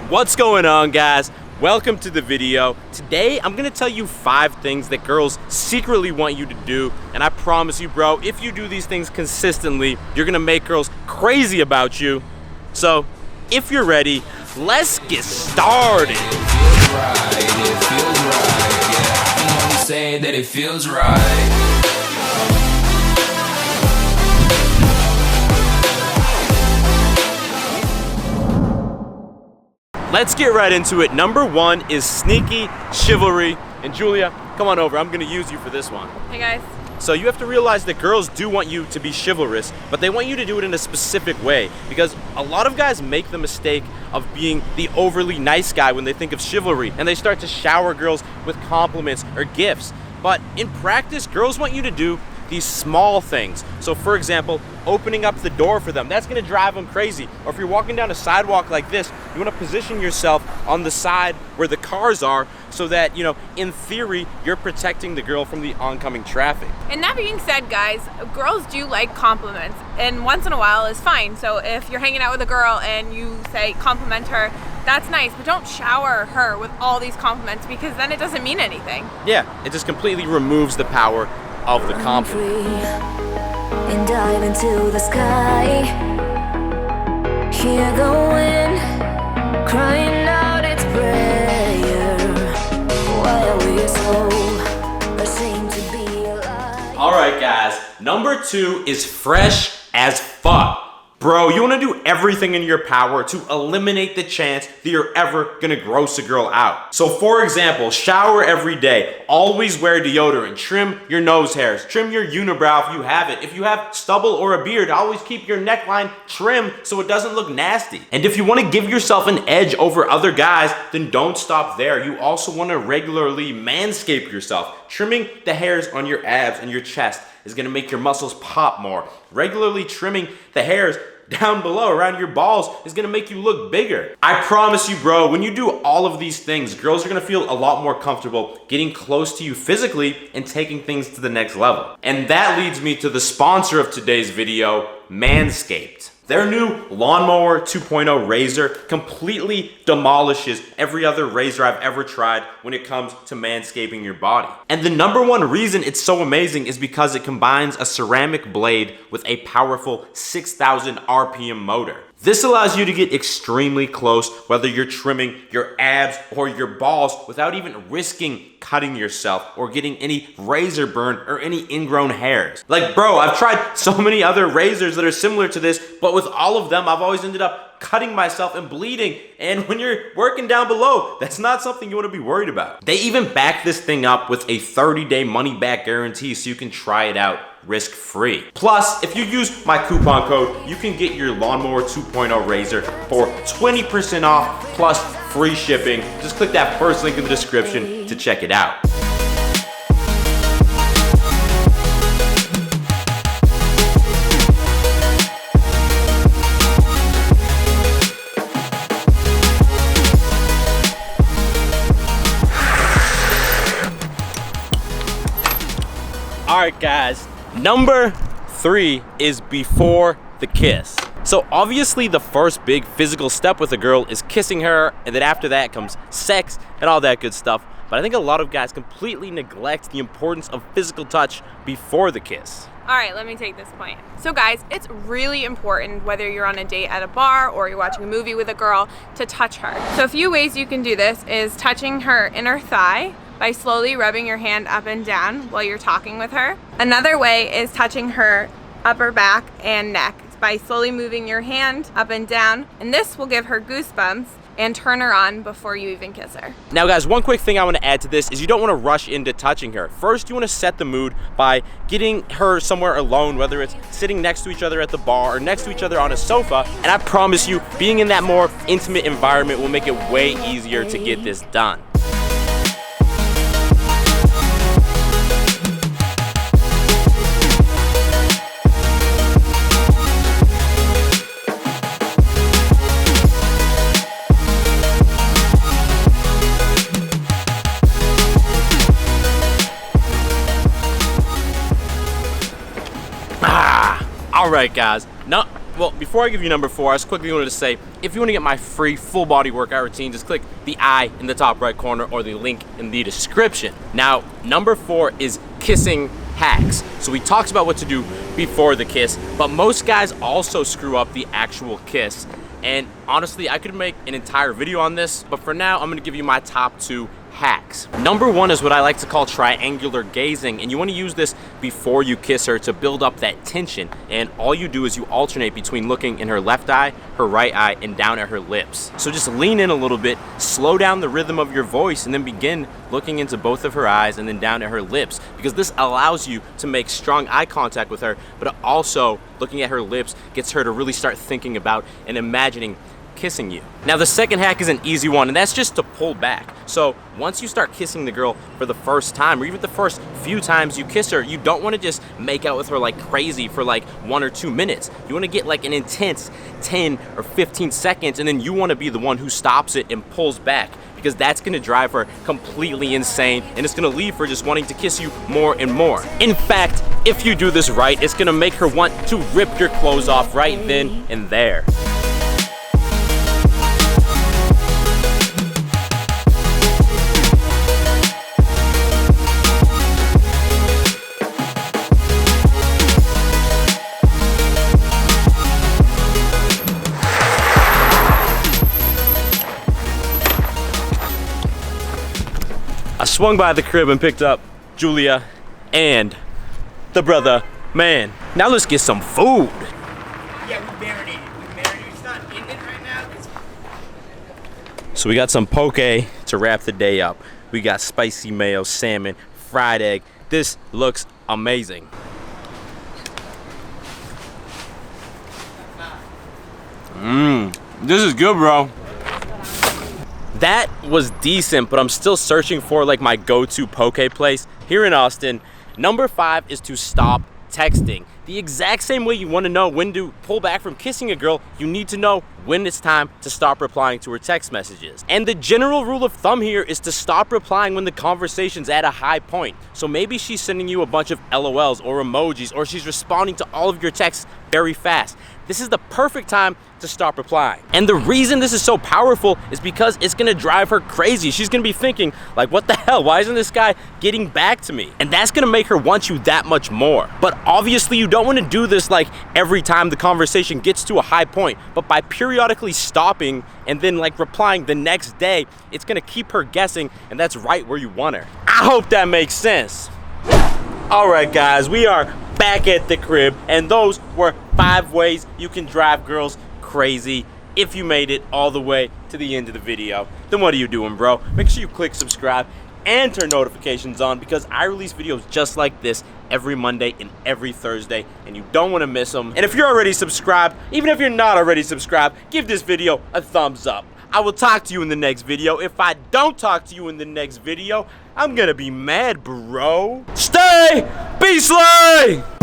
What's going on, guys? Welcome to the video. Today I'm gonna tell you 5 things that girls secretly want you to do, and I promise you, bro, if you do these things consistently, you're gonna make girls crazy about you. So if you're ready, let's get started. It feels right, yeah. I can only say that it feels right. Let's get right into it. Number 1 is sneaky chivalry. And Julia, come on over. I'm gonna use you for this one. Hey guys. So you have to realize that girls do want you to be chivalrous, but they want you to do it in a specific way, because a lot of guys make the mistake of being the overly nice guy when they think of chivalry, and they start to shower girls with compliments or gifts. But in practice, girls want you to do these small things. So for example, opening up the door for them, that's gonna drive them crazy. Or if you're walking down a sidewalk like this, you wanna position yourself on the side where the cars are so that, you know, in theory, you're protecting the girl from the oncoming traffic. And that being said, guys, girls do like compliments, and once in a while is fine. So if you're hanging out with a girl and you say compliment her, that's nice, but don't shower her with all these compliments, because then it doesn't mean anything. Yeah, it just completely removes the power of the compliment. And dive into the sky. Hear the wind crying out its prayer. Why are we so ashamed to be alive? Alright guys, number 2 is fresh as fuck. Bro, you want to do everything in your power to eliminate the chance that you're ever going to gross a girl out. So for example, shower every day, always wear deodorant, trim your nose hairs, trim your unibrow if you have it. If you have stubble or a beard, always keep your neckline trim so it doesn't look nasty. And if you want to give yourself an edge over other guys, then don't stop there. You also want to regularly manscape yourself. Trimming the hairs on your abs and your chest is gonna make your muscles pop more. Regularly trimming the hairs down below around your balls is gonna make you look bigger. I promise you, bro, when you do all of these things, girls are gonna feel a lot more comfortable getting close to you physically and taking things to the next level. And that leads me to the sponsor of today's video, Manscaped. Their new Lawnmower 2.0 razor completely demolishes every other razor I've ever tried when it comes to manscaping your body. And the number 1 reason it's so amazing is because it combines a ceramic blade with a powerful 6,000 RPM motor. This allows you to get extremely close, whether you're trimming your abs or your balls, without even risking cutting yourself or getting any razor burn or any ingrown hairs. Like, bro, I've tried so many other razors that are similar to this, but with all of them, I've always ended up cutting myself and bleeding. And when you're working down below, that's not something you want to be worried about. They even back this thing up with a 30-day money-back guarantee so you can try it out risk-free. Plus, if you use my coupon code, you can get your Lawnmower 2.0 razor for 20% off plus free shipping. Just click that first link in the description to check it out. Alright guys, number 3 is before the kiss. So obviously the first big physical step with a girl is kissing her, and then after that comes sex and all that good stuff. But I think a lot of guys completely neglect the importance of physical touch before the kiss. All right, let me take this point. So guys, it's really important, whether you're on a date at a bar or you're watching a movie with a girl, to touch her. So a few ways you can do this is touching her inner thigh by slowly rubbing your hand up and down while you're talking with her. Another way is touching her upper back and neck by slowly moving your hand up and down, and this will give her goosebumps and turn her on before you even kiss her. Now guys, one quick thing I want to add to this is you don't want to rush into touching her. First, you want to set the mood by getting her somewhere alone, whether it's sitting next to each other at the bar or next to each other on a sofa. And I promise you, being in that more intimate environment will make it way easier to get this done. All right, guys. well, before I give you number 4, I just quickly wanted to say, if you want to get my free full body workout routine, just click the I in the top right corner or the link in the description. Now, number 4 is kissing hacks. So we talked about what to do before the kiss, but most guys also screw up the actual kiss. And honestly, I could make an entire video on this, but for now, I'm gonna give you my top 2 hacks. Number 1 is what I like to call triangular gazing, and you want to use this before you kiss her to build up that tension. And all you do is you alternate between looking in her left eye, her right eye, and down at her lips. So just lean in a little bit, slow down the rhythm of your voice, and then begin looking into both of her eyes and then down at her lips, because this allows you to make strong eye contact with her, but also looking at her lips gets her to really start thinking about and imagining kissing you. Now, the second hack is an easy one, and that's just to pull back. So once you start kissing the girl for the first time, or even the first few times you kiss her, you don't want to just make out with her like crazy for like 1 or 2 minutes. You want to get like an intense 10 or 15 seconds, and then you want to be the one who stops it and pulls back, because that's going to drive her completely insane, and it's going to leave her just wanting to kiss you more and more. In fact, if you do this right, it's going to make her want to rip your clothes off right then and there. I swung by the crib and picked up Julia and the brother man. Now let's get some food. Yeah, we marinated. It's not in it right now. So we got some poke to wrap the day up. We got spicy mayo, salmon, fried egg. This looks amazing. This is good, bro. That was decent, but I'm still searching for like my go-to poke place here in Austin. Number 5 is to stop texting. The exact same way you want to know when to pull back from kissing a girl, you need to know when it's time to stop replying to her text messages. And the general rule of thumb here is to stop replying when the conversation's at a high point. So maybe she's sending you a bunch of LOLs or emojis, or she's responding to all of your texts very fast. This is the perfect time to stop replying. And the reason this is so powerful is because it's gonna drive her crazy. She's gonna be thinking, like, what the hell? Why isn't this guy getting back to me? And that's gonna make her want you that much more. But obviously you don't wanna do this like every time the conversation gets to a high point, but by periodically stopping and then like replying the next day, it's gonna keep her guessing, and that's right where you want her. I hope that makes sense. All right, guys, we are back at the crib, and those were 5 ways you can drive girls crazy. If you made it all the way to the end of the video, then what are you doing, bro? Make sure you click subscribe and turn notifications on, because I release videos just like this every Monday and every Thursday, and you don't want to miss them. And if you're already subscribed, even if you're not already subscribed, give this video a thumbs up. I will talk to you in the next video. If I don't talk to you in the next video, I'm gonna be mad, bro. Stay Beastly!